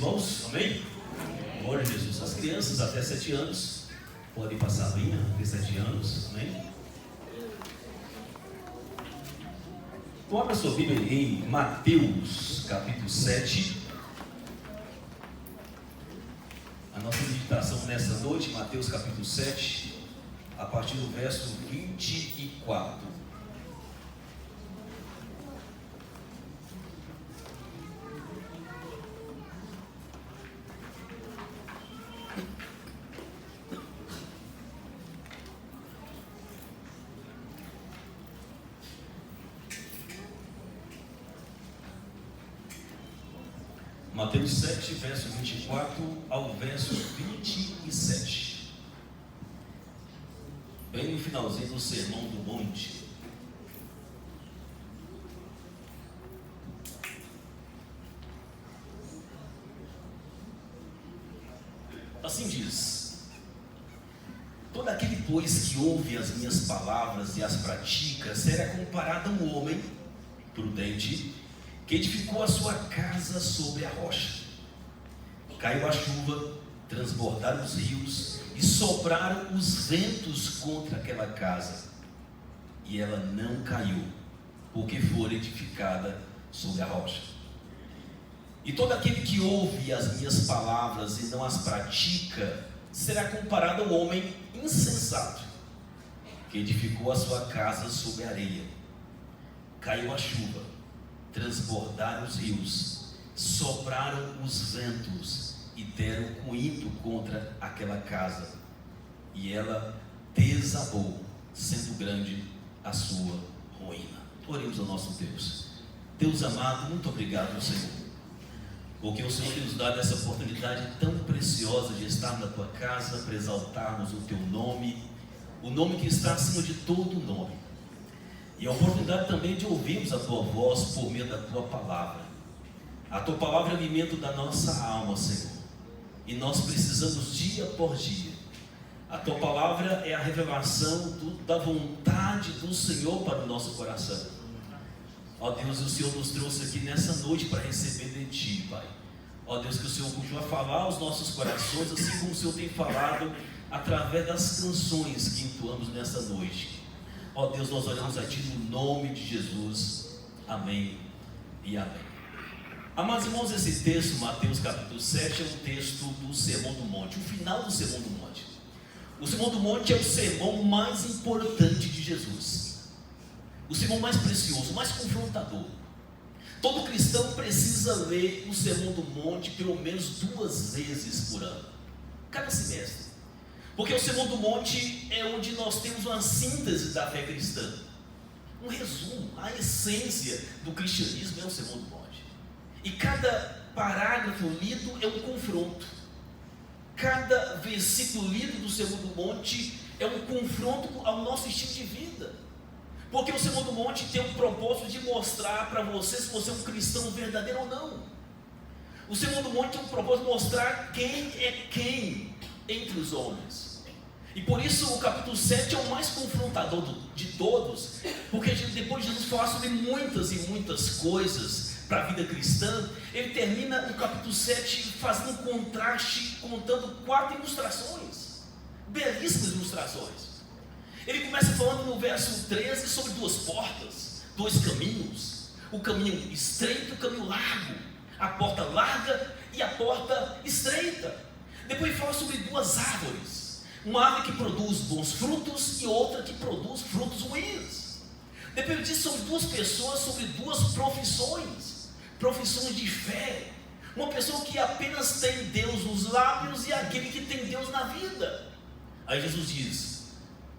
irmãos? Amém? Glória a Jesus. As crianças até 7 anos podem passar a linha, até 7 anos. Amém? Então, abra sua Bíblia em Mateus, capítulo 7. A nossa meditação nessa noite, Mateus, capítulo 7, a partir do verso 24. Mateus 7, verso 24 ao verso 27. Bem no finalzinho do Sermão do Monte. Assim diz: todo aquele, pois, que ouve as minhas palavras e as pratica, será comparado a um homem prudente que edificou a sua casa sobre a rocha. Caiu a chuva, transbordaram os rios e sopraram os ventos contra aquela casa, e ela não caiu, porque fora edificada sobre a rocha. E todo aquele que ouve as minhas palavras e não as pratica, será comparado ao homem insensato, que edificou a sua casa sobre a areia. Caiu a chuva, transbordaram os rios, sopraram os ventos e deram coito contra aquela casa, e ela desabou, sendo grande a sua ruína. Oremos ao nosso Deus. Deus amado, muito obrigado, Senhor, porque o Senhor tem nos dado essa oportunidade tão preciosa de estar na tua casa para exaltarmos o teu nome, o nome que está acima de todo nome. E a oportunidade também de ouvirmos a tua voz por meio da tua palavra. A tua palavra é alimento da nossa alma, Senhor, e nós precisamos dia por dia. A tua palavra é a revelação da vontade do Senhor para o nosso coração. Ó Deus, o Senhor nos trouxe aqui nessa noite para receber de ti, Pai. Ó Deus, que o Senhor continue a falar aos nossos corações, assim como o Senhor tem falado através das canções que entoamos nessa noite. Ó Deus, nós oramos a Ti no nome de Jesus. Amém e amém. Amados irmãos, esse texto, Mateus capítulo 7, é um texto do Sermão do Monte, o final do Sermão do Monte. O Sermão do Monte é o sermão mais importante de Jesus, o sermão mais precioso, mais confrontador. Todo cristão precisa ler o Sermão do Monte pelo menos 2 vezes por ano, cada semestre. Porque o Sermão do Monte é onde nós temos uma síntese da fé cristã, um resumo, a essência do cristianismo é o Sermão do Monte. E cada parágrafo lido é um confronto, cada versículo lido do Sermão do Monte é um confronto ao nosso estilo de vida. Porque o Sermão do Monte tem o propósito de mostrar para você se você é um cristão verdadeiro ou não. O Sermão do Monte tem o propósito de mostrar quem é quem entre os homens. E por isso o capítulo 7 é o mais confrontador de todos, porque depois de Jesus falar sobre muitas e muitas coisas para a vida cristã, ele termina o capítulo 7 fazendo um contraste, contando 4 ilustrações, belíssimas ilustrações. Ele começa falando no verso 13 sobre 2 portas, 2 caminhos, o caminho estreito e o caminho largo, a porta larga e a porta estreita. Depois ele fala sobre 2 árvores, uma árvore que produz bons frutos e outra que produz frutos ruins. Depois ele diz sobre 2 pessoas, sobre 2 profissões de fé. Uma pessoa que apenas tem Deus nos lábios e aquele que tem Deus na vida. Aí Jesus diz: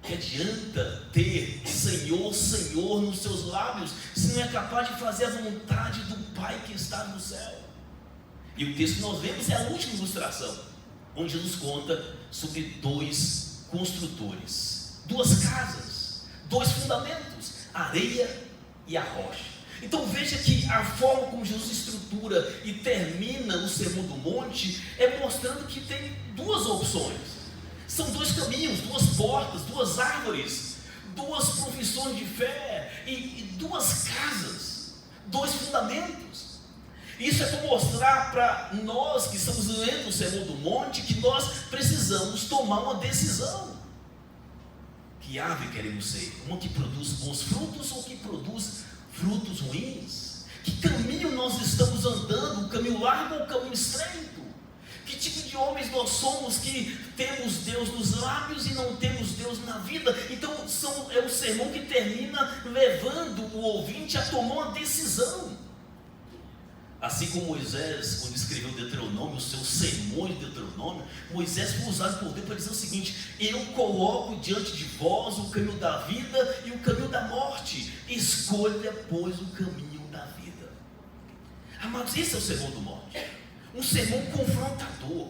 que adianta ter Senhor, Senhor nos seus lábios, se não é capaz de fazer a vontade do Pai que está no céu? E o texto que nós vemos é a última ilustração, onde Jesus conta sobre 2 construtores, 2 casas, 2 fundamentos, a areia e a rocha. Então veja que a forma como Jesus estrutura e termina o Sermão do Monte é mostrando que tem 2 opções, são 2 caminhos, 2 portas, 2 árvores, 2 profissões de fé e 2 casas, 2 fundamentos. Isso é para mostrar para nós que estamos lendo o Sermão do Monte que nós precisamos tomar uma decisão. Que árvore queremos ser? Uma que produz bons frutos ou que produz frutos ruins? Que caminho nós estamos andando? O caminho largo ou o caminho estreito? Que tipo de homens nós somos que temos Deus nos lábios e não temos Deus na vida? Então é um sermão que termina levando o ouvinte a tomar uma decisão. Assim como Moisés, quando escreveu Deuteronômio, os seus sermões de Deuteronômio, Moisés foi usado por Deus para dizer o seguinte: eu coloco diante de vós o caminho da vida e o caminho da morte, escolha pois o caminho da vida. Amados, esse é o sermão do monte, um sermão confrontador,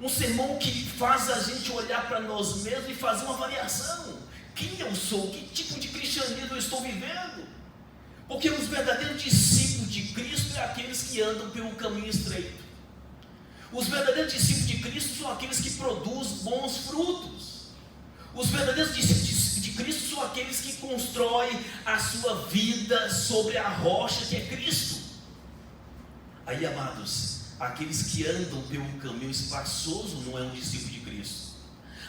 um sermão que faz a gente olhar para nós mesmos e fazer uma avaliação: quem eu sou, que tipo de cristianismo eu estou vivendo? Porque os verdadeiros discípulos de Cristo é aqueles que andam pelo caminho estreito. Os verdadeiros discípulos de Cristo são aqueles que produzem bons frutos. Os verdadeiros discípulos de Cristo são aqueles que constroem a sua vida sobre a rocha que é Cristo. Aí, amados, aqueles que andam pelo caminho espaçoso não é um discípulo de Cristo.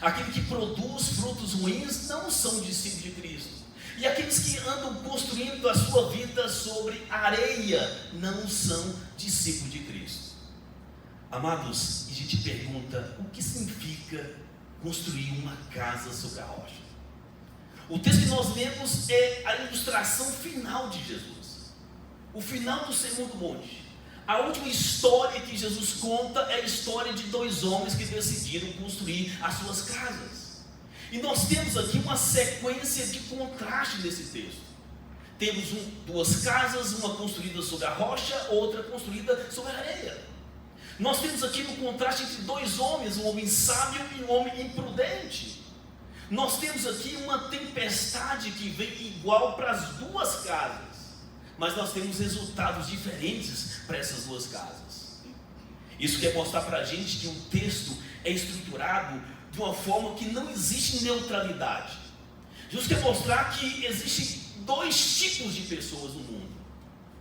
Aquele que produz frutos ruins não são discípulos de Cristo. E aqueles que andam construindo a sua vida sobre areia não são discípulos de Cristo. Amados, a gente pergunta: o que significa construir uma casa sobre a rocha? O texto que nós lemos é a ilustração final de Jesus, o final do Sermão do Monte. A última história que Jesus conta é a história de dois homens que decidiram construir as suas casas. E nós temos aqui uma sequência de contraste nesse texto. Temos duas casas, uma construída sobre a rocha, outra construída sobre a areia. Nós temos aqui um contraste entre dois homens, um homem sábio e um homem imprudente. Nós temos aqui uma tempestade que vem igual para as duas casas, mas nós temos resultados diferentes para essas duas casas. Isso quer mostrar para a gente que o texto é estruturado de uma forma que não existe neutralidade. Jesus quer mostrar que existem dois tipos de pessoas no mundo: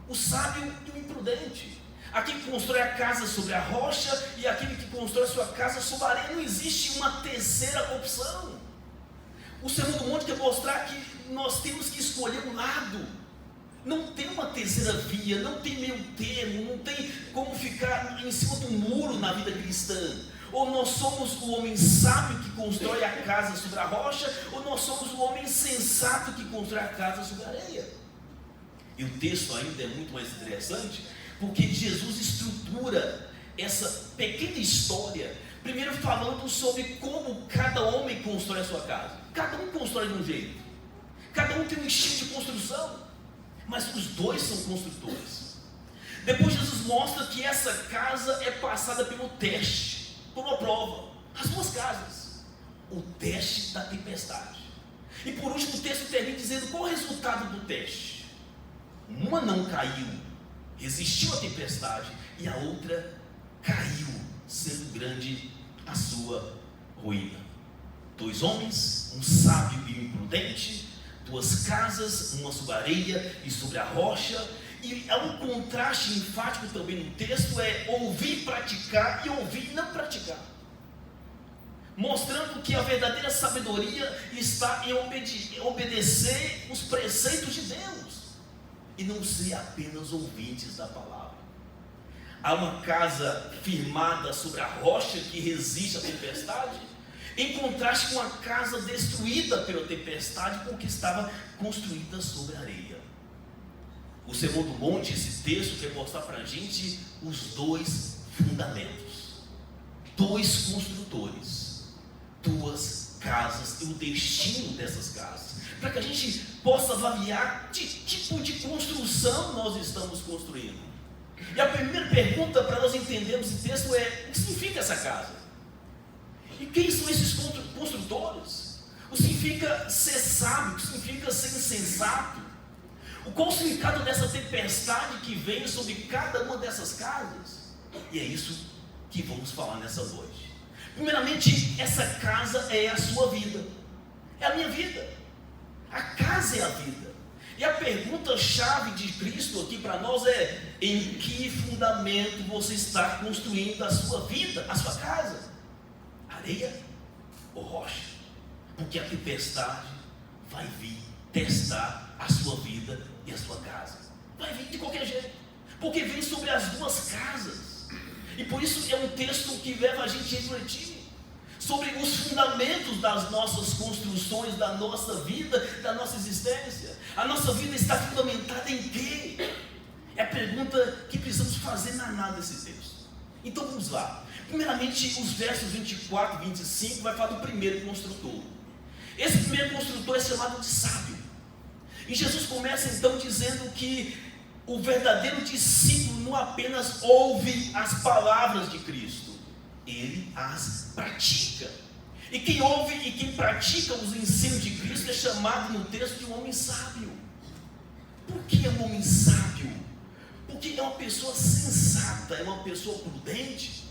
o sábio e o imprudente. Aquele que constrói a casa sobre a rocha e aquele que constrói a sua casa sobre a areia. Não existe uma terceira opção. O Sermão do Monte quer mostrar que nós temos que escolher um lado. Não tem uma terceira via, não tem meio termo, não tem como ficar em cima do muro na vida cristã. Ou nós somos o homem sábio que constrói a casa sobre a rocha, ou nós somos o homem sensato que constrói a casa sobre a areia. E o texto ainda é muito mais interessante, porque Jesus estrutura essa pequena história, primeiro falando sobre como cada homem constrói a sua casa. Cada um constrói de um jeito, cada um tem um estilo de construção, mas os dois são construtores. Depois Jesus mostra que essa casa é passada pelo teste, por uma prova. As duas casas, o teste da tempestade. E por último o texto termina dizendo qual é o resultado do teste. Uma não caiu, resistiu à tempestade, e a outra caiu, sendo grande a sua ruína. Dois homens, um sábio e um imprudente, duas casas, uma sobre a areia e sobre a rocha. E há um contraste enfático também no texto, é ouvir e praticar e ouvir e não praticar, mostrando que a verdadeira sabedoria está em obedecer os preceitos de Deus e não ser apenas ouvintes da palavra. Há uma casa firmada sobre a rocha que resiste à tempestade, em contraste com a casa destruída pela tempestade, porque estava construída sobre a areia. O Sermão do Monte, esse texto, quer mostrar para a gente os dois fundamentos, dois construtores, duas casas e o destino dessas casas, para que a gente possa avaliar que tipo de construção nós estamos construindo. E a primeira pergunta para nós entendermos esse texto é: o que significa essa casa? E quem são esses construtores? O que significa ser sábio? O que significa ser insensato? Qual o significado dessa tempestade que vem sobre cada uma dessas casas? E é isso que vamos falar nessa noite. Primeiramente, essa casa é a sua vida, é a minha vida. A casa é a vida. E a pergunta-chave de Cristo aqui para nós é: em que fundamento você está construindo a sua vida, a sua casa? Areia ou rocha? Porque a tempestade vai vir testar a sua vida e a sua casa. Vai vir de qualquer jeito, porque vem sobre as duas casas. E por isso é um texto que leva a gente a refletir sobre os fundamentos das nossas construções, da nossa vida, da nossa existência. A nossa vida está fundamentada em quê? É a pergunta que precisamos fazer na análise desse texto. Então vamos lá. Primeiramente, os versos 24 e 25 vai falar do primeiro construtor. Esse primeiro construtor é chamado de sábio. E Jesus começa então dizendo que o verdadeiro discípulo não apenas ouve as palavras de Cristo, ele as pratica. E quem ouve e quem pratica os ensinos de Cristo é chamado no texto de um homem sábio. Por que é um homem sábio? Porque é uma pessoa sensata, é uma pessoa prudente,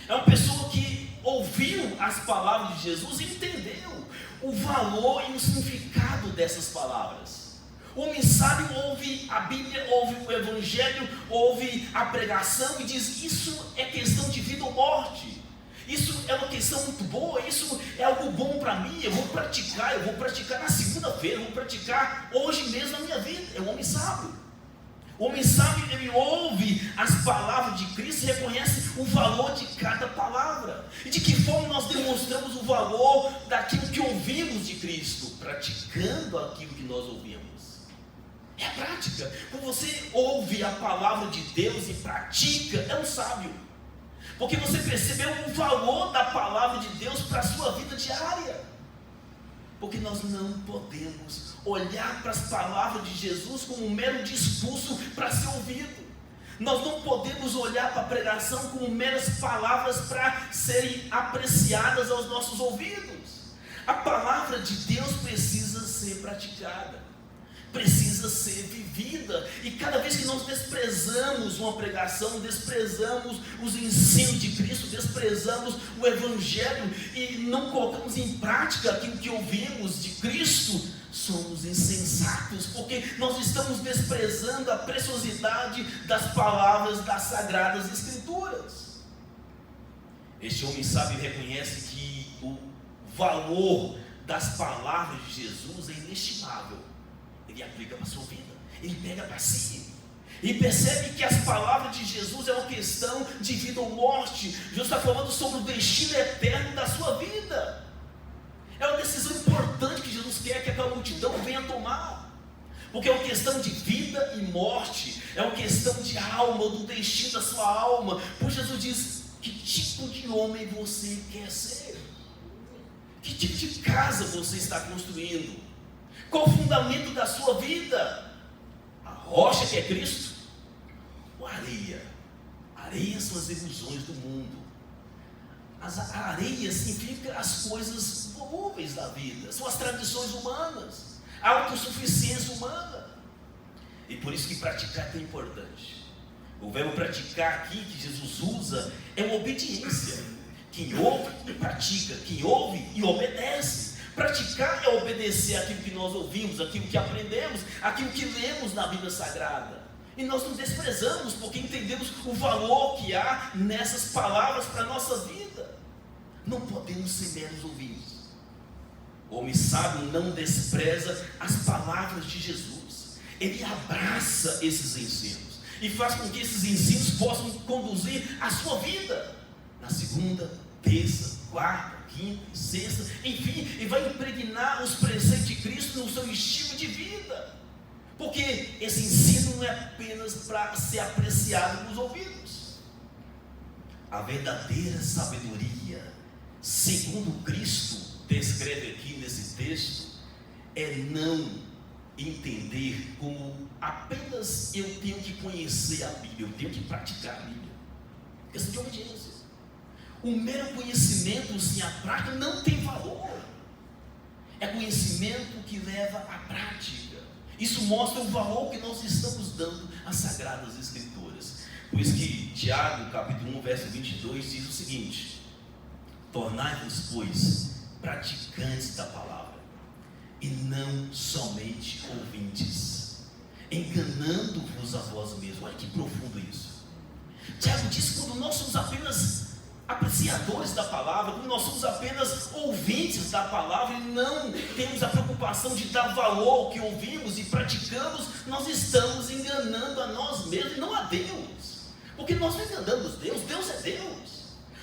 é uma pessoa que ouviu as palavras de Jesus e entendeu o valor e o significado dessas palavras. O homem sábio ouve a Bíblia, ouve o Evangelho, ouve a pregação e diz: isso é questão de vida ou morte, isso é uma questão muito boa, isso é algo bom para mim, eu vou praticar na segunda-feira, eu vou praticar hoje mesmo na minha vida. É um homem sábio. O homem sábio, ele ouve as palavras de Cristo e reconhece o valor de cada palavra. E de que forma nós demonstramos o valor daquilo que ouvimos de Cristo? Praticando aquilo que nós ouvimos. É a prática. Quando você ouve a palavra de Deus e pratica, é um sábio. Porque você percebeu o valor da palavra de Deus para a sua vida diária. Porque nós não podemos olhar para as palavras de Jesus como um mero discurso para ser ouvido. Nós não podemos olhar para a pregação como meras palavras para serem apreciadas aos nossos ouvidos. A palavra de Deus precisa ser praticada, precisa ser vivida. E cada vez que nós desprezamos uma pregação, desprezamos os ensinos de Cristo, desprezamos o Evangelho e não colocamos em prática aquilo que ouvimos de Cristo, somos insensatos, porque nós estamos desprezando a preciosidade das palavras das Sagradas Escrituras. Este homem sábio reconhece que o valor das palavras de Jesus é inestimável. Ele aplica para a sua vida, ele pega para si, e percebe que as palavras de Jesus é uma questão de vida ou morte. Jesus está falando sobre o destino eterno da sua vida. É uma decisão importante que Jesus quer que aquela multidão venha tomar, porque é uma questão de vida e morte, é uma questão de alma, do destino da sua alma. Pois Jesus diz: que tipo de homem você quer ser? Que tipo de casa você está construindo? Qual o fundamento da sua vida? A rocha que é Cristo? Ou a areia? Areia são as ilusões do mundo. A areia significa as coisas volúveis da vida, são as tradições humanas, a autossuficiência humana. E por isso que praticar é tão importante. O verbo praticar aqui que Jesus usa é uma obediência. Quem ouve e pratica, quem ouve e obedece. Praticar é obedecer aquilo que nós ouvimos, aquilo que aprendemos, aquilo que lemos na Bíblia Sagrada. E nós não desprezamos, porque entendemos o valor que há nessas palavras para a nossa vida. Não podemos ser meros ouvintes. O homem sábio não despreza as palavras de Jesus. Ele abraça esses ensinos e faz com que esses ensinos possam conduzir a sua vida na segunda, terça, quarta, quinta, sexta, enfim, e vai impregnar os preceitos de Cristo no seu estilo de vida, porque esse ensino não é apenas para ser apreciado com os ouvidos. A verdadeira sabedoria, segundo Cristo descreve aqui nesse texto, é não entender como apenas eu tenho que conhecer a Bíblia, eu tenho que praticar a Bíblia. Questão de obediência. O mero conhecimento sem a prática não tem valor. É conhecimento que leva à prática. Isso mostra o valor que nós estamos dando às Sagradas Escrituras. Por isso que Tiago, capítulo 1, verso 22, diz o seguinte: tornai-vos, pois, praticantes da palavra, e não somente ouvintes, enganando-vos a vós mesmos. Olha que profundo isso. Tiago diz que quando nós somos apenas apreciadores da palavra, quando nós somos apenas ouvintes da palavra e não temos a preocupação de dar valor ao que ouvimos e praticamos, nós estamos enganando a nós mesmos e não a Deus. Porque nós não enganamos Deus, Deus é Deus.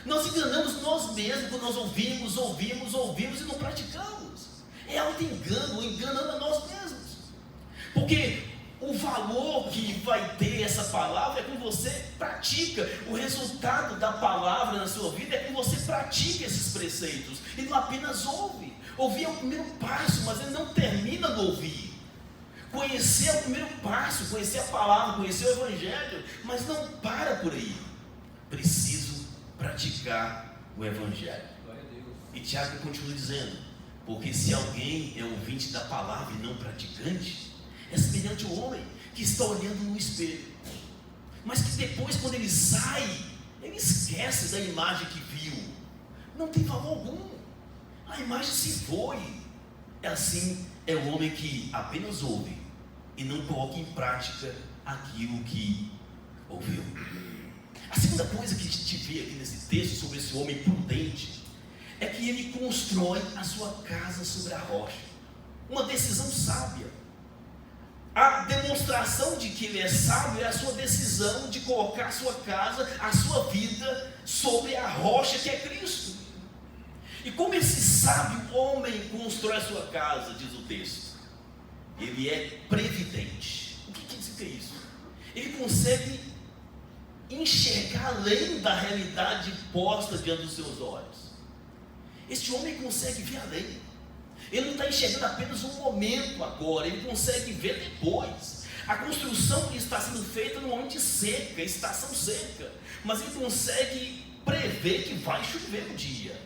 Nós enganamos nós mesmos quando nós ouvimos e não praticamos. É auto-engano, enganando a nós mesmos. Porque o valor que vai ter essa palavra é quando você pratica. O resultado da palavra na sua vida é quando você pratica esses preceitos e não apenas ouve. Ouvir é o primeiro passo, mas ele não termina no ouvir. Conhecer é o primeiro passo, conhecer a palavra, conhecer o Evangelho, mas não para por aí. Preciso praticar o Evangelho. E Tiago continua dizendo: porque se alguém é ouvinte da palavra e não praticante, é semelhante ao homem que está olhando no espelho, mas que depois, quando ele sai, ele esquece da imagem que viu. Não tem valor algum, a imagem se foi. Assim é o homem que apenas ouve e não coloca em prática aquilo que ouviu. A segunda coisa que a gente vê aqui nesse texto sobre esse homem prudente é que ele constrói a sua casa sobre a rocha. Uma decisão sábia. A demonstração de que ele é sábio é a sua decisão de colocar a sua casa, a sua vida sobre a rocha que é Cristo. E como esse sábio homem constrói a sua casa, diz o texto? Ele é previdente. O que significa isso? Ele consegue enxergar além da realidade posta diante dos seus olhos. Este homem consegue ver além. Ele não está enxergando apenas um momento agora, ele consegue ver depois. A construção que está sendo feita no momento de seca, estação seca, mas ele consegue prever que vai chover um dia.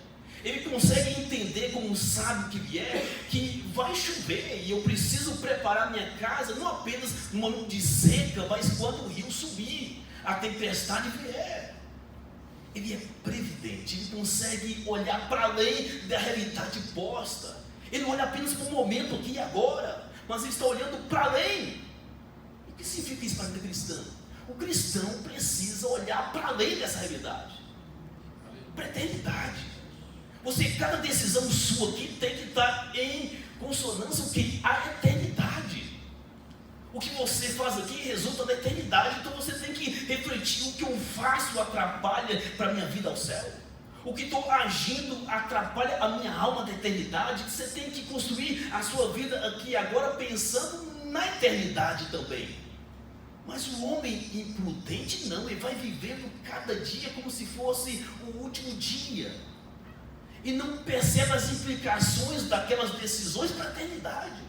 Ele consegue entender, como sabe que ele é, que vai chover e eu preciso preparar minha casa não apenas no momento de seca, mas quando o rio subir, a tempestade vier. Ele é previdente, ele consegue olhar para além da realidade posta. Ele não olha apenas para o momento aqui e agora, mas ele está olhando para além. E o que significa isso para a vida cristã? O cristão precisa olhar para além dessa realidade, para a eternidade. Cada decisão sua aqui tem que estar em consonância com a eternidade. O que você faz aqui resulta da eternidade, então você tem que refletir: o que eu faço atrapalha para a minha vida ao céu? O que estou agindo atrapalha a minha alma da eternidade? Você tem que construir a sua vida aqui e agora pensando na eternidade também. Mas o homem imprudente não, ele vai vivendo cada dia como se fosse o último dia. E não percebe as implicações daquelas decisões para a eternidade.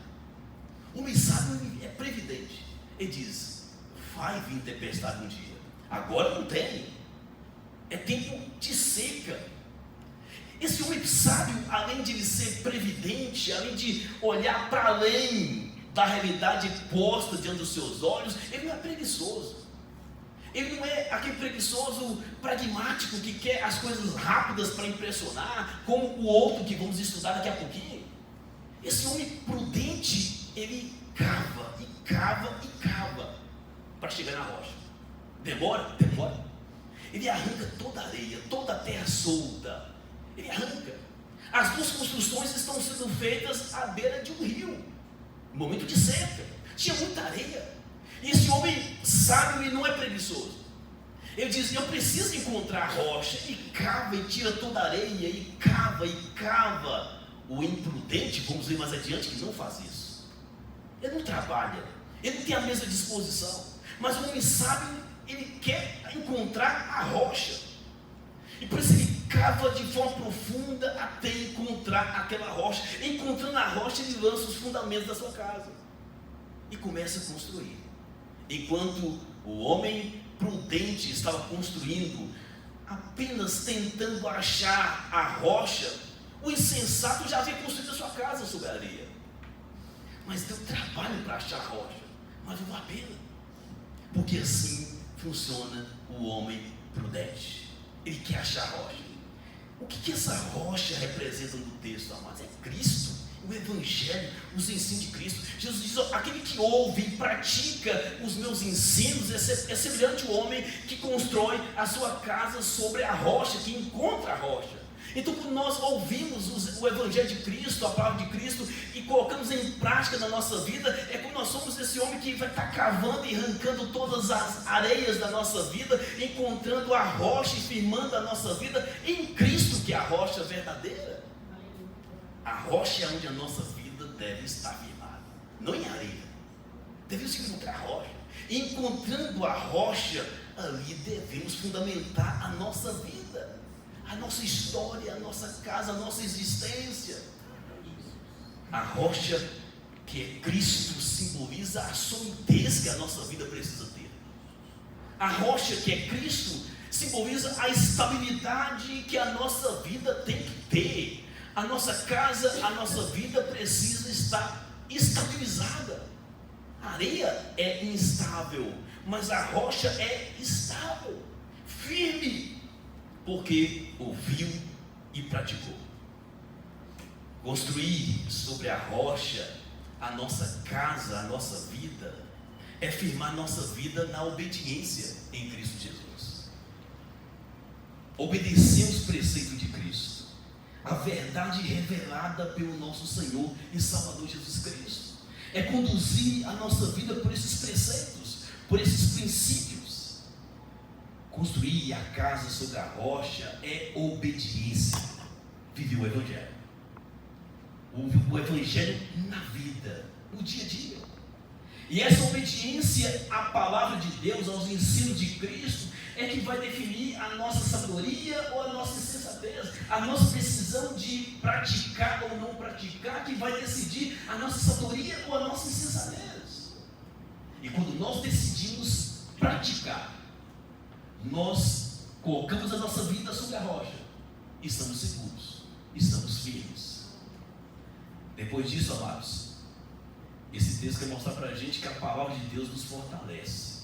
O homem sábio é previdente. Ele diz: vai vir tempestade um dia. Agora não tem. É tempo de seca. Esse homem sábio, além de ele ser previdente, além de olhar para além da realidade posta diante dos seus olhos, ele não é preguiçoso. Ele não é aquele preguiçoso pragmático que quer as coisas rápidas para impressionar, como o outro que vamos estudar daqui a pouquinho. Esse homem prudente, ele cava e cava e cava para chegar na rocha. Demora? Demora. Ele arranca toda a areia, toda a terra solta. Ele arranca. As duas construções estão sendo feitas à beira de um rio, no momento de seca. Tinha muita areia. E esse homem sábio e não é preguiçoso. Ele diz: eu preciso encontrar a rocha. E cava e tira toda a areia. E cava. O imprudente, vamos ver mais adiante, que não faz isso. Ele não trabalha. Ele não tem a mesma disposição. Mas o homem sábio, ele quer encontrar a rocha. E por isso ele cava de forma profunda até encontrar aquela rocha. Encontrando a rocha, ele lança os fundamentos da sua casa e começa a construir. Enquanto o homem prudente estava construindo, apenas tentando achar a rocha, o insensato já havia construído a sua casa sobre a areia. Mas deu trabalho para achar a rocha, mas valeu a pena, porque assim funciona o homem prudente. Ele quer achar a rocha. O que essa rocha representa no texto, amados? É Cristo. o Evangelho, os ensinos de Cristo. Jesus diz: aquele que ouve e pratica os meus ensinos é semelhante ao homem que constrói a sua casa sobre a rocha, que encontra a rocha. Então, quando nós ouvimos o Evangelho de Cristo, a palavra de Cristo, e colocamos em prática na nossa vida, é como nós somos esse homem que vai estar cavando e arrancando todas as areias da nossa vida, encontrando a rocha e firmando a nossa vida em Cristo, que é a rocha verdadeira. A rocha é onde a nossa vida deve estar firmada, não em areia. Devemos encontrar a rocha. E encontrando a rocha, ali devemos fundamentar a nossa vida, a nossa história, a nossa casa, a nossa existência. A rocha que é Cristo simboliza a solidez que a nossa vida precisa ter. A rocha que é Cristo simboliza a estabilidade que a nossa vida tem que ter. A nossa casa, a nossa vida precisa estar estabilizada. A areia é instável, mas a rocha é estável, firme, porque ouviu e praticou. Construir sobre a rocha a nossa casa, a nossa vida, é firmar nossa vida na obediência em Cristo Jesus. Obedecer os preceitos de Cristo, a verdade revelada pelo nosso Senhor e Salvador Jesus Cristo, é conduzir a nossa vida por esses preceitos, por esses princípios. Construir a casa sobre a rocha é obediência. Viver o Evangelho. O Evangelho na vida, no dia a dia. E essa obediência à palavra de Deus, aos ensinos de Cristo, é que vai definir a nossa sabedoria ou a nossa insensatez, a nossa decisão de praticar ou não praticar, que vai decidir a nossa sabedoria ou a nossa insensatez. E quando nós decidimos praticar, nós colocamos a nossa vida sobre a rocha, e estamos seguros, estamos firmes. Depois disso, amados, esse texto quer mostrar para a gente que a palavra de Deus nos fortalece.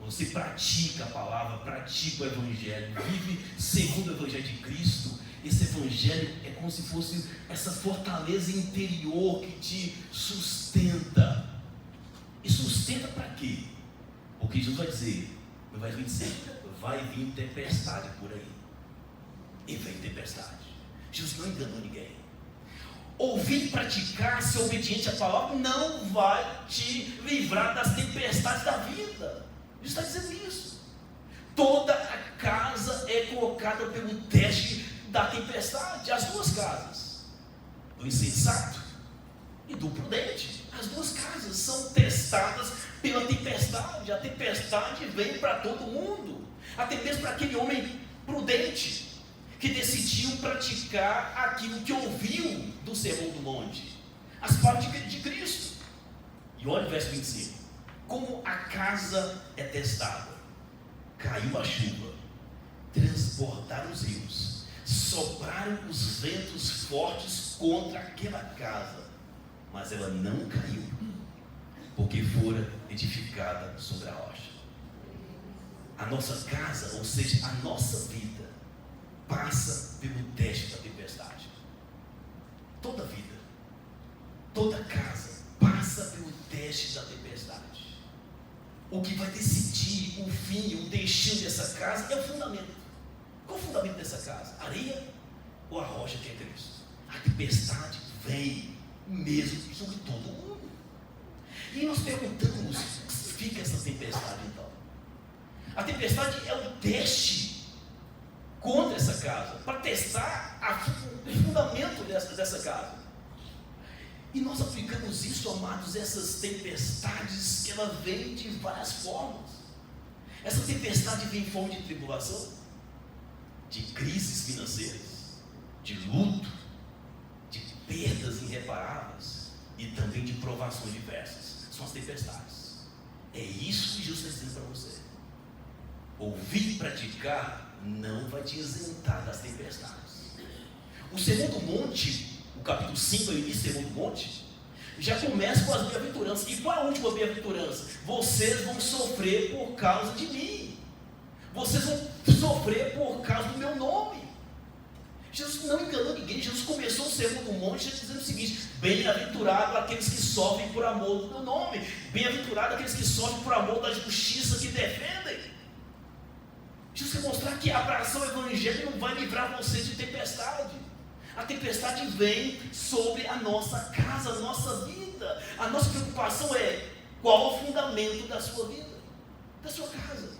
Você pratica a palavra, pratica o Evangelho, vive segundo o Evangelho de Cristo. Esse Evangelho é como se fosse essa fortaleza interior que te sustenta. E sustenta para quê? Porque Jesus vai dizer, vai vir tempestade por aí. E vem tempestade. Jesus não enganou ninguém. Ouvir e praticar, ser obediente à palavra, não vai te livrar das tempestades da vida. Jesus está dizendo isso. Toda a casa é colocada pelo teste da tempestade. As duas casas, do insensato e do prudente, as duas casas são testadas pela tempestade. A tempestade vem para todo mundo, até mesmo para aquele homem prudente que decidiu praticar aquilo que ouviu do Sermão do Monte, as palavras de Cristo. E olha o verso 25: como a casa é testada, caiu a chuva, transbordaram os rios, sopraram os ventos fortes contra aquela casa, mas ela não caiu, porque fora edificada sobre a rocha. A nossa casa, ou seja, a nossa vida, passa pelo teste da tempestade. Toda vida, toda casa passa pelo teste da tempestade. O que vai decidir o fim, o destino dessa casa é o fundamento. Qual é o fundamento dessa casa? A areia ou a rocha que é Cristo? A tempestade vem mesmo sobre todo mundo. E nós perguntamos: o que significa essa tempestade então? A tempestade é o teste contra essa casa, para testar o fundamento dessa casa. E nós aplicamos isso, amados, essas tempestades, que ela vem de várias formas. Essa tempestade vem em forma de tribulação, de crises financeiras, de luto, de perdas irreparáveis e também de provações diversas. São as tempestades. É isso que Jesus está dizendo para você. Ouvir e praticar não vai te isentar das tempestades. O Sermão do Monte, o capítulo 5, o início do Sermão do Monte, já começa com as bem-aventuranças. E qual a última bem-aventurança? Vocês vão sofrer por causa de mim. Vocês vão sofrer por causa do meu nome. Jesus não enganou ninguém. Jesus começou o sermão do monte dizendo o seguinte: bem-aventurado aqueles que sofrem por amor do meu nome, bem-aventurado aqueles que sofrem por amor da justiça que defendem. Jesus quer mostrar que abraçar o evangelho não vai livrar você de tempestade. A tempestade vem sobre a nossa casa, a nossa vida. A nossa preocupação é qual o fundamento da sua vida, da sua casa.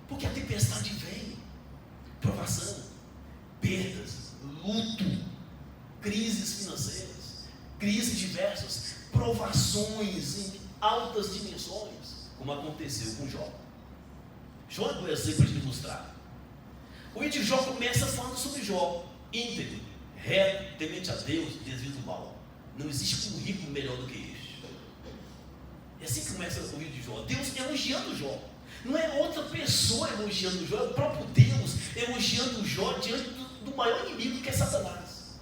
Porque a tempestade vem, provação, perdas, luto, crises financeiras, crises diversas, provações em altas dimensões, como aconteceu com Jó. Jó é um exemplo de ilustrar. O livro de Jó começa falando sobre Jó, íntegro, reto, temente a Deus, desvio do mal. Não existe currículo melhor do que este. É assim que começa o livro de Jó. Deus elogiando Jó. Não é outra pessoa elogiando Jó, é o próprio Deus elogiando Jó diante do maior inimigo, que é Satanás.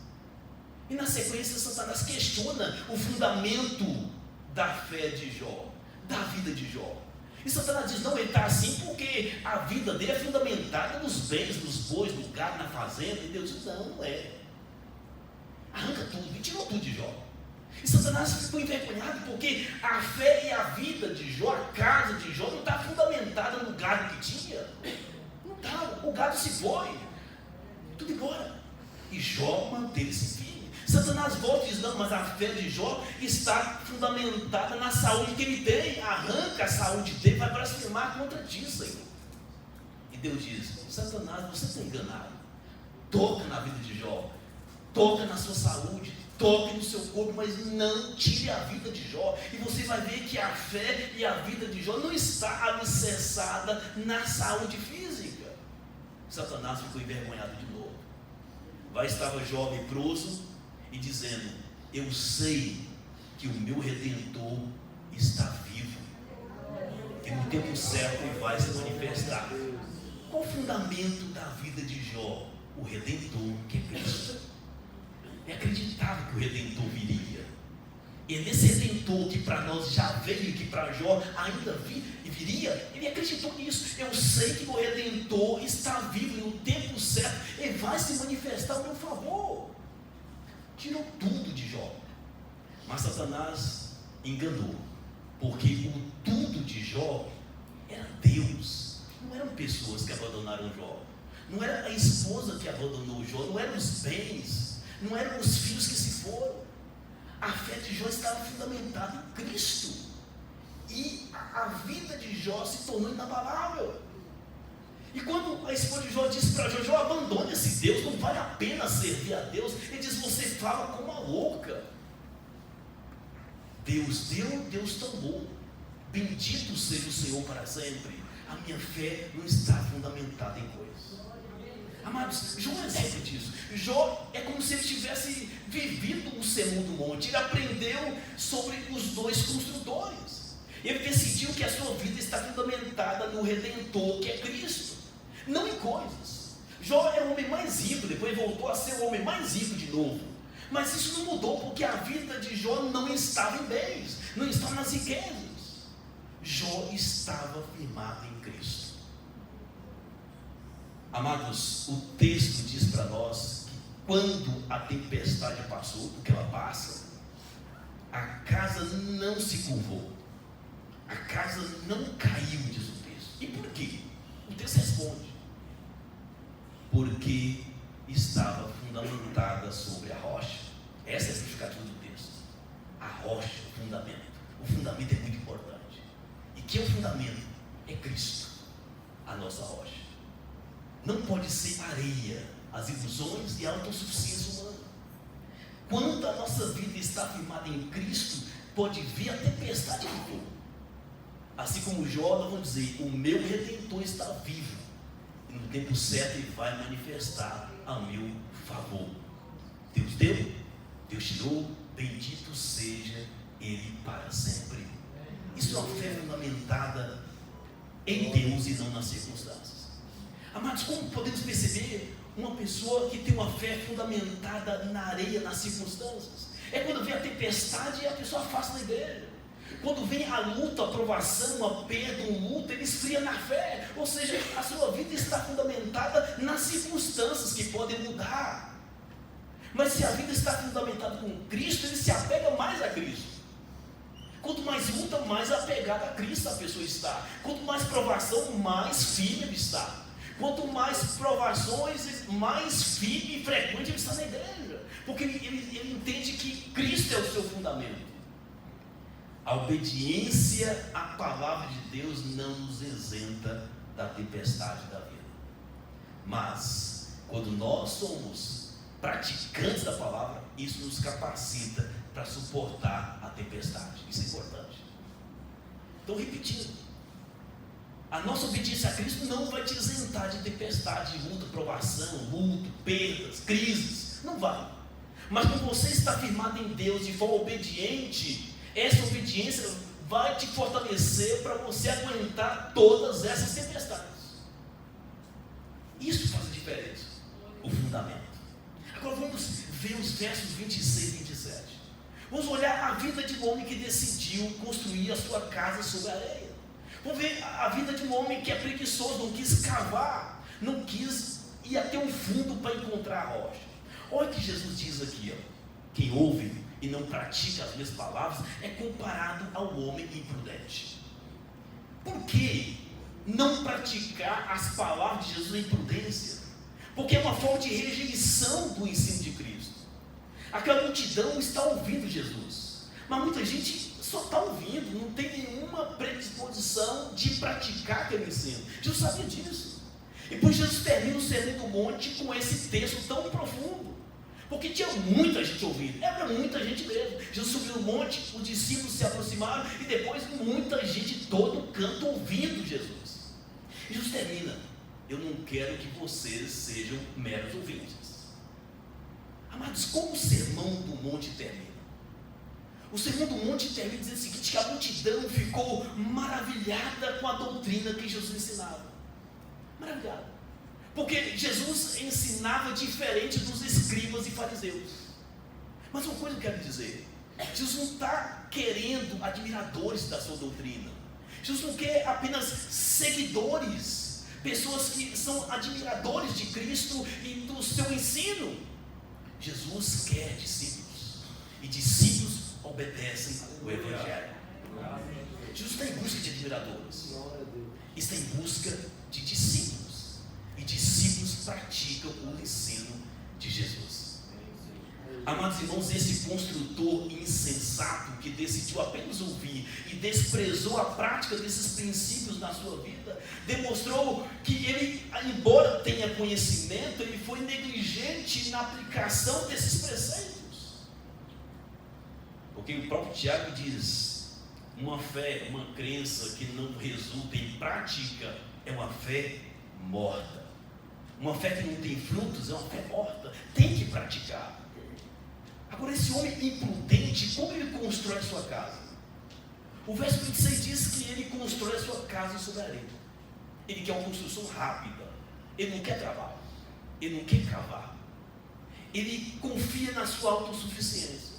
E na sequência, Satanás questiona o fundamento da fé de Jó, da vida de Jó. E Satanás diz: não, ele está assim porque a vida dele é fundamentada nos bens, nos bois, no gado, na fazenda. E Deus diz: não, não é. Arranca tudo, e tirou tudo de Jó. E Satanás ficou envergonhado porque a fé e a vida de Jó, a casa de Jó, não está fundamentada no gado que tinha. Não está, o gado se foi, tudo embora. E Jó manteve-se firme. Satanás volta e diz: não, mas a fé de Jó está fundamentada na saúde que ele tem. Arranca a saúde dele, vai blasfemar contra ti, Senhor. E Deus diz: Satanás, você está enganado. Toca na vida de Jó, toca na sua saúde, toque no seu corpo, mas não tire a vida de Jó. E você vai ver que a fé e a vida de Jó não está alicerçada na saúde física. Satanás ficou envergonhado de novo. Lá estava Jó leproso e dizendo: eu sei que o meu Redentor está vivo, e no tempo certo ele vai se manifestar. Qual o fundamento da vida de Jó? O Redentor, que é Cristo. É acreditável que o Redentor viria. E é nesse Redentor que para nós já veio, que para Jó ainda viria, ele acreditou nisso. Eu sei que o Redentor está vivo, e no tempo certo ele vai se manifestar ao meu favor. Tirou tudo de Jó. Mas Satanás enganou, porque o tudo de Jó era Deus. Não eram pessoas que abandonaram Jó, não era a esposa que abandonou Jó, não eram os bens, não eram os filhos que se foram. A fé de Jó estava fundamentada em Cristo, e a vida de Jó se tornou inabalável. E quando a esposa de Jó disse para Jó: Jó, abandone esse Deus, não vale a pena servir a Deus, ele diz: você fala como uma louca. Deus deu, Deus tomou. Bendito seja o Senhor para sempre. A minha fé não está fundamentada em coisas. Amados, Jó é um exemplo disso. Jó é como se ele tivesse vivido o sermão do monte. Ele aprendeu sobre os dois construtores. Ele decidiu que a sua vida está fundamentada no Redentor, que é Cristo, não em coisas. Jó era o homem mais rico, depois voltou a ser o homem mais rico de novo. Mas isso não mudou, porque a vida de Jó não estava em bens, não estava nas riquezas. Jó estava firmado em Cristo. Amados, o texto diz para nós que quando a tempestade passou, porque ela passa, a casa não se curvou, a casa não caiu, diz o texto. E por quê? O texto responde: porque estava fundamentada sobre a rocha. Essa é a justificativa do texto. A rocha, o fundamento. O fundamento é muito importante. E que é o fundamento? É Cristo, a nossa rocha. Não pode ser areia as ilusões e a autossuficiência humana. Quando a nossa vida está firmada em Cristo, pode vir a tempestade que for. Assim como Jó, nós vamos dizer: o meu Redentor está vivo, e no tempo certo ele vai manifestar a meu favor. Deus deu, Deus tirou, bendito seja ele para sempre. Isso é uma fé fundamentada em Deus e não nas circunstâncias. Amados, como podemos perceber uma pessoa que tem uma fé fundamentada na areia, nas circunstâncias? É quando vem a tempestade e a pessoa afasta da igreja. Quando vem a luta, a provação, uma perda, um luto, ele esfria na fé. Ou seja, a sua vida está fundamentada nas circunstâncias que podem mudar. Mas se a vida está fundamentada com Cristo, ele se apega mais a Cristo. Quanto mais luta, mais apegada a Cristo a pessoa está. Quanto mais provação, mais firme ele está. Quanto mais provações, mais firme e frequente ele está na igreja. Porque ele entende que Cristo é o seu fundamento. A obediência à palavra de Deus não nos isenta da tempestade da vida. Mas, quando nós somos praticantes da palavra, isso nos capacita para suportar a tempestade. Isso é importante. Então, repetindo, a nossa obediência a Cristo não vai te isentar de tempestade, de luta, provação, luto, perdas, crises. Não vai. Mas quando você está firmado em Deus de forma obediente, essa obediência vai te fortalecer para você aguentar todas essas tempestades. Isso faz a diferença, o fundamento. Agora vamos ver os versos 26 e 27. Vamos olhar a vida de um homem que decidiu construir a sua casa sobre a areia. Vamos ver a vida de um homem que é preguiçoso, não quis cavar, não quis ir até o fundo para encontrar a rocha. Olha o que Jesus diz aqui, ó. Quem ouve e não pratica as minhas palavras é comparado ao homem imprudente. Por que não praticar as palavras de Jesus é imprudência? Porque é uma forma de rejeição do ensino de Cristo. Aquela multidão está ouvindo Jesus, mas muita gente só está ouvindo, não tem nenhuma predisposição de praticar aquele ensino. Jesus sabia disso. E por isso Jesus termina o Sermão do Monte com esse texto tão profundo. Porque tinha muita gente ouvindo, era muita gente mesmo. Jesus subiu no monte, os discípulos se aproximaram e depois muita gente de todo canto ouvindo Jesus. E Jesus termina: eu não quero que vocês sejam meros ouvintes. Amados, como o Sermão do Monte termina? O Sermão do Monte termina dizendo o seguinte: que a multidão ficou maravilhada com a doutrina que Jesus ensinava. Maravilhada. Porque Jesus ensinava diferente dos escribas e fariseus. Mas uma coisa eu quero dizer: Jesus não está querendo admiradores da sua doutrina. Jesus não quer apenas seguidores, pessoas que são admiradores de Cristo e do seu ensino. Jesus quer discípulos, e discípulos obedecem o Evangelho. Jesus está em busca de admiradores, está em busca de discípulos. E discípulos praticam o ensino de Jesus. Amados irmãos, esse construtor insensato que decidiu apenas ouvir e desprezou a prática desses princípios na sua vida, demonstrou que ele, embora tenha conhecimento, ele foi negligente na aplicação desses preceitos. Porque o próprio Tiago diz: uma fé, uma crença que não resulta em prática é uma fé morta. Uma fé que não tem frutos é uma fé morta. Tem que praticar. Agora, esse homem imprudente, como ele constrói a sua casa? O verso 26 diz que ele constrói a sua casa sobre a areia. Ele quer uma construção rápida. Ele não quer trabalho. Ele não quer cavar. Ele confia na sua autossuficiência.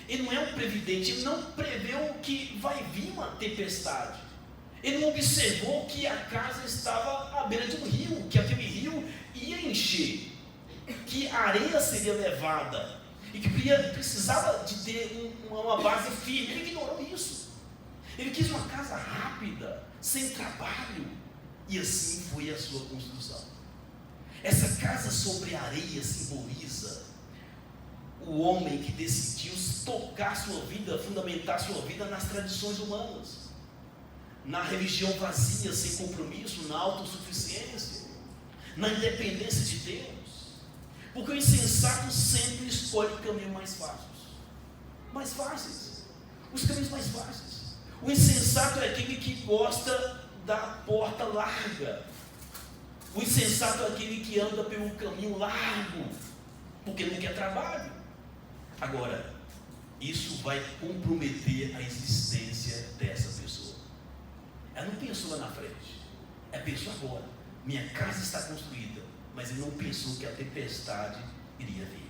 Ele não é um previdente. Ele não preveu que vai vir uma tempestade. Ele não observou que a casa estava à beira de um rio, que aquele rio ia encher, que a areia seria levada e que precisava de ter uma base firme. Ele ignorou isso. Ele quis uma casa rápida, sem trabalho, e assim foi a sua construção. Essa casa sobre a areia simboliza o homem que decidiu tocar sua vida, fundamentar sua vida nas tradições humanas, na religião vazia, sem compromisso, na autossuficiência, na independência de Deus. Porque o insensato sempre escolhe caminhos mais fáceis, os caminhos mais fáceis. O insensato é aquele que gosta da porta larga. O insensato é aquele que anda pelo caminho largo, porque não quer trabalho. Agora, isso vai comprometer a existência dessa pessoa. Ela não pensou lá na frente, ela pensou agora. Minha casa está construída, mas ele não pensou que a tempestade iria vir.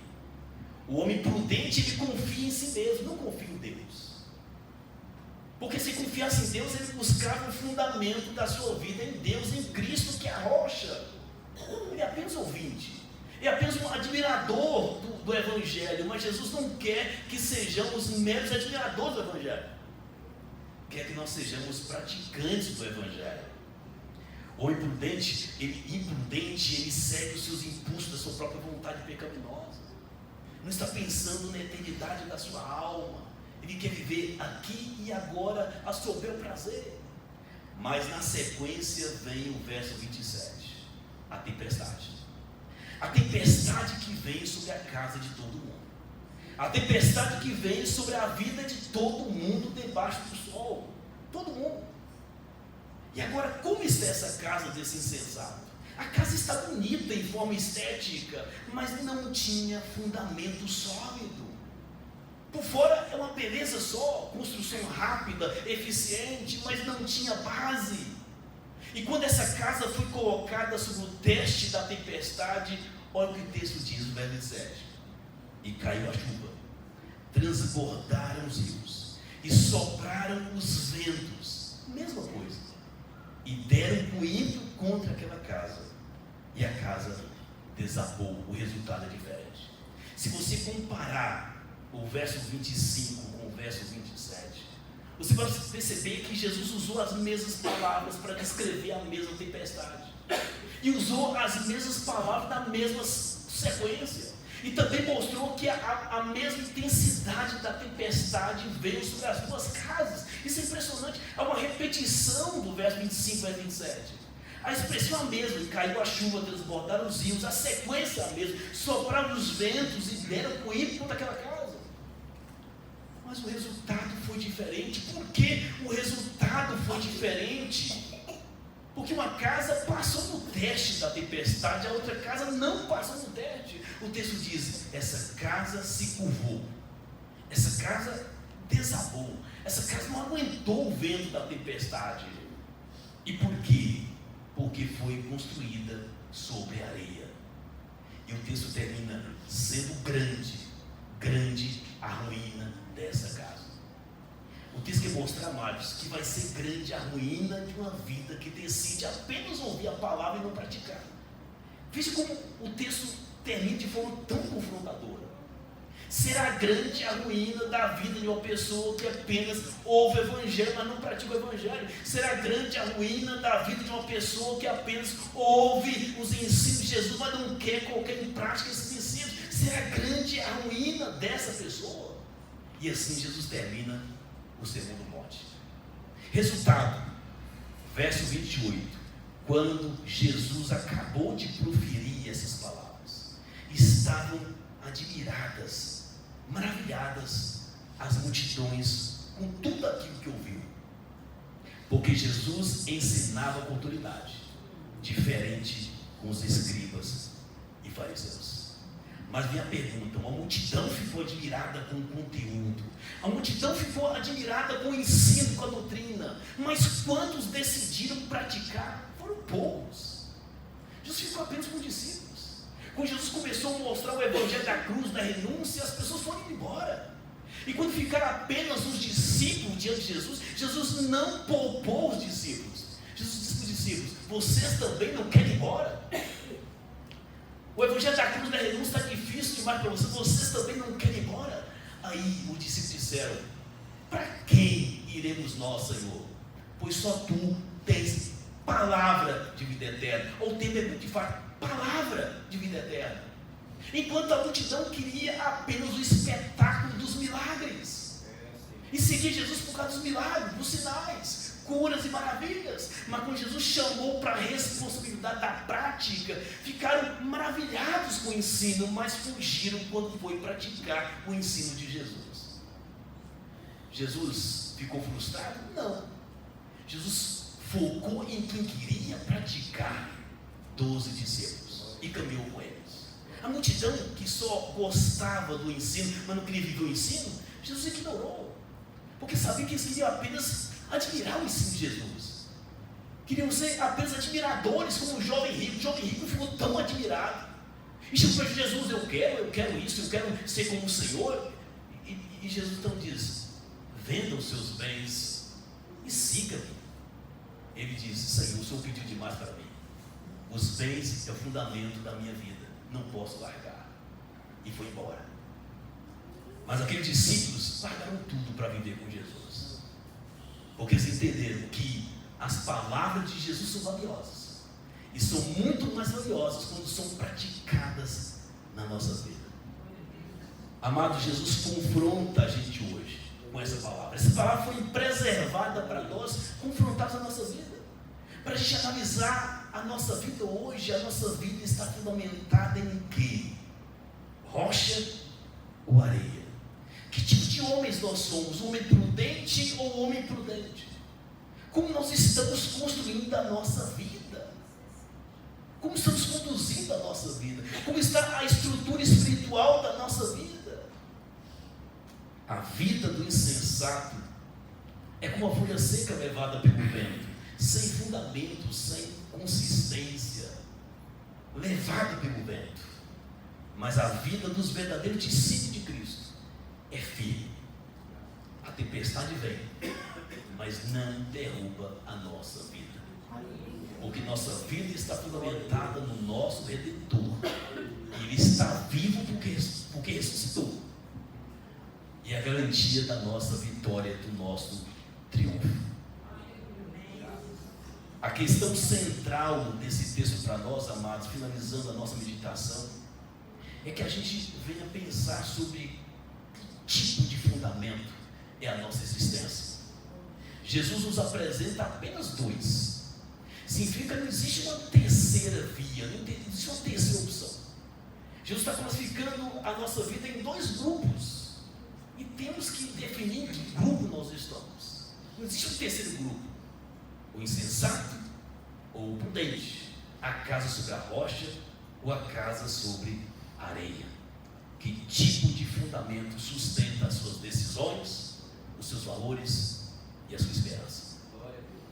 O homem prudente, ele confia em si mesmo, não confia em Deus. Porque se confiasse em Deus, ele buscava o fundamento da sua vida em Deus, em Cristo, que é a rocha. Ele é apenas ouvinte. é apenas um admirador do Evangelho, mas Jesus não quer que sejamos meros admiradores do Evangelho, quer que nós sejamos praticantes do Evangelho. O imprudente, ele segue os seus impulsos da sua própria vontade pecaminosa, não está pensando na eternidade da sua alma, ele quer viver aqui e agora a seu bel prazer. Mas na sequência vem o verso 27, a tempestade. A tempestade que vem sobre a casa de todo mundo, a tempestade que vem sobre a vida de todo mundo debaixo do sol, todo mundo. E agora, como está essa casa desse insensato? A casa está bonita em forma estética, mas não tinha fundamento sólido. Por fora é uma beleza só, construção rápida, eficiente, mas não tinha base. E quando essa casa foi colocada sob o teste da tempestade, olha o que o texto diz, o verso 27. E caiu a chuva, transbordaram os rios, e sopraram os ventos, mesma coisa, e deram com ímpeto contra aquela casa, e a casa desabou. O resultado é diferente. Se você comparar o verso 25 com o verso 27, você vai perceber que Jesus usou as mesmas palavras para descrever a mesma tempestade, e usou as mesmas palavras na mesma sequência, e também mostrou que a mesma intensidade da tempestade veio sobre as duas casas. Isso é impressionante, é uma repetição do verso 25 ao 27. A expressão é a mesma, caiu a chuva, transbordaram os rios, a sequência é a mesma, sopraram os ventos e deram com ímpeto contra aquela casa. Mas o resultado foi diferente. Por que o resultado foi diferente? Porque uma casa passou no teste da tempestade, a outra casa não passou no teste. O texto diz, essa casa se curvou, essa casa desabou, essa casa não aguentou o vento da tempestade. E por quê? Porque foi construída sobre areia. E o texto termina sendo grande a ruína dessa casa. O texto quer mostrar, amados, que vai ser grande a ruína de uma vida que decide apenas ouvir a palavra e não praticar. Veja como o texto termina de forma tão confrontadora. Será grande a ruína da vida de uma pessoa que apenas ouve o Evangelho, mas não pratica o Evangelho. Será grande a ruína da vida de uma pessoa que apenas ouve os ensinos de Jesus, mas não quer colocar em prática esses ensinos. Será grande a ruína dessa pessoa. E assim Jesus termina o segundo monte. Resultado, verso 28. Quando Jesus acabou de proferir essas palavras, estavam admiradas, maravilhadas as multidões com tudo aquilo que ouviu, porque Jesus ensinava com autoridade, diferente com os escribas e fariseus. Mas vem a pergunta, uma multidão ficou admirada com o conteúdo, a multidão ficou admirada com o ensino, com a doutrina, mas quantos decidiram praticar? Foram poucos. Jesus ficou apenas com os discípulos. Quando Jesus começou a mostrar o evangelho da cruz, da renúncia, as pessoas foram indo embora. E quando ficaram apenas os discípulos diante de Jesus, Jesus não poupou os discípulos. Jesus disse para os discípulos, vocês também não querem ir embora? O evangelho da cruz, da renúncia está difícil demais para vocês, vocês também não querem ir embora? Aí os discípulos disseram, para quem iremos nós, Senhor? Pois só tu tens palavra de vida eterna. Ou tem de fato palavra de vida eterna. Enquanto a multidão queria apenas o espetáculo dos milagres, e seguir Jesus por causa dos milagres, dos sinais, curas e maravilhas. Mas quando Jesus chamou para a responsabilidade da prática, ficaram maravilhados com o ensino, mas fugiram quando foi praticar o ensino de Jesus. Jesus ficou frustrado? Não. Jesus focou em quem queria praticar, 12 discípulos, e caminhou com eles. A multidão que só gostava do ensino, mas não queria viver o ensino, Jesus ignorou, porque sabia que eles queriam apenas admirar o ensino de Jesus, queriam ser apenas admiradores, como o jovem rico. O jovem rico ficou tão admirado, e chegou para Jesus, eu quero isso, eu quero ser como o Senhor. E Jesus então diz, venda os seus bens e siga-me. Ele diz, Senhor, o Senhor pediu demais para mim. Os bens é o fundamento da minha vida. não posso largar. E foi embora. Mas aqueles discípulos largaram tudo para viver com Jesus. Porque eles entenderam que as palavras de Jesus são valiosas. E são muito mais valiosas quando são praticadas na nossa vida. Amado, Jesus confronta a gente hoje com essa palavra. Essa palavra foi preservada para nós, confrontados na nossa vida. Para a gente analisar a nossa vida hoje, a nossa vida está fundamentada em quê? Rocha ou areia? Que tipo de homens nós somos? Um homem prudente ou um homem imprudente? Como nós estamos construindo a nossa vida? Como estamos conduzindo a nossa vida? Como está a estrutura espiritual da nossa vida? A vida do insensato é como a folha seca levada pelo vento, sem fundamento, sem consistência, levada pelo vento. Mas a vida dos verdadeiros discípulos de Cristo é firme. A tempestade vem, mas não derruba a nossa vida. Porque nossa vida está fundamentada no nosso Redentor. Ele está vivo porque ressuscitou. E a garantia da nossa vitória, do nosso triunfo. A questão central desse texto para nós, amados, finalizando a nossa meditação, é que a gente venha pensar sobre que tipo de fundamento é a nossa existência. Jesus nos apresenta apenas dois. Significa que não existe uma terceira via, não existe uma terceira opção. Jesus está classificando a nossa vida em dois grupos. E temos que definir em que grupo nós estamos. Não existe um terceiro grupo. O insensato ou o prudente. A casa sobre a rocha ou a casa sobre a areia. Que tipo de fundamento sustenta as suas decisões, os seus valores e a sua esperança?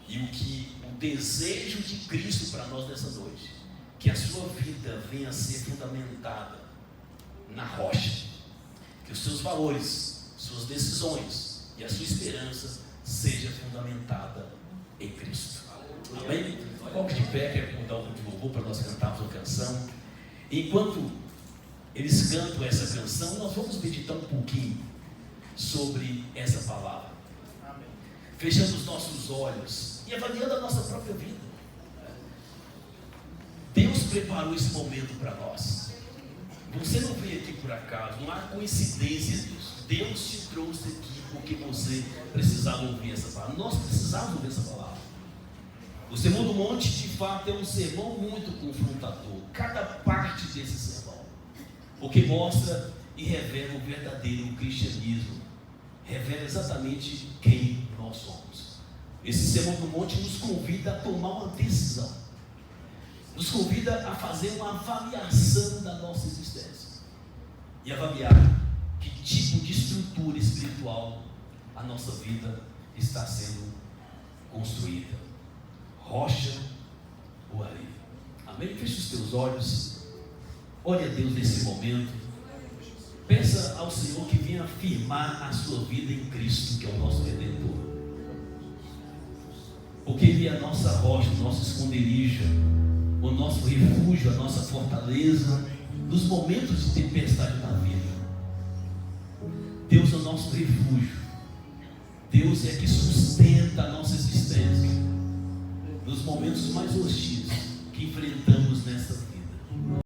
E o desejo de Cristo para nós nessa noite, que a sua vida venha a ser fundamentada na rocha, que os seus valores, suas decisões e a sua esperança seja fundamentada em Cristo. Amém? Coloque de pé, quero mudar um de louvor para nós cantarmos uma canção. Enquanto eles cantam essa canção, nós vamos meditar um pouquinho sobre essa palavra, fechando os nossos olhos e avaliando a nossa própria vida. Deus preparou esse momento para nós. Você não veio aqui por acaso, não há coincidência disso. Deus te trouxe aqui porque você precisava ouvir essa palavra. Nós precisávamos ouvir essa palavra. O Sermão do Monte, de fato, é um sermão muito confrontador. Cada parte desse sermão, porque mostra e revela o verdadeiro cristianismo, revela exatamente quem nós somos. Esse Sermão do Monte nos convida a tomar uma decisão, nos convida a fazer uma avaliação da nossa existência e avaliar que tipo de estrutura espiritual a nossa vida está sendo construída, rocha ou areia. Amém? Feche os teus olhos, olhe a Deus nesse momento, peça ao Senhor que venha afirmar a sua vida em Cristo, que é o nosso Redentor, porque Ele é a nossa rocha, o nosso esconderijo, o nosso refúgio, a nossa fortaleza nos momentos de tempestade da vida. Deus é o nosso refúgio. Deus é que sustenta a nossa existência nos momentos mais hostis que enfrentamos nesta vida.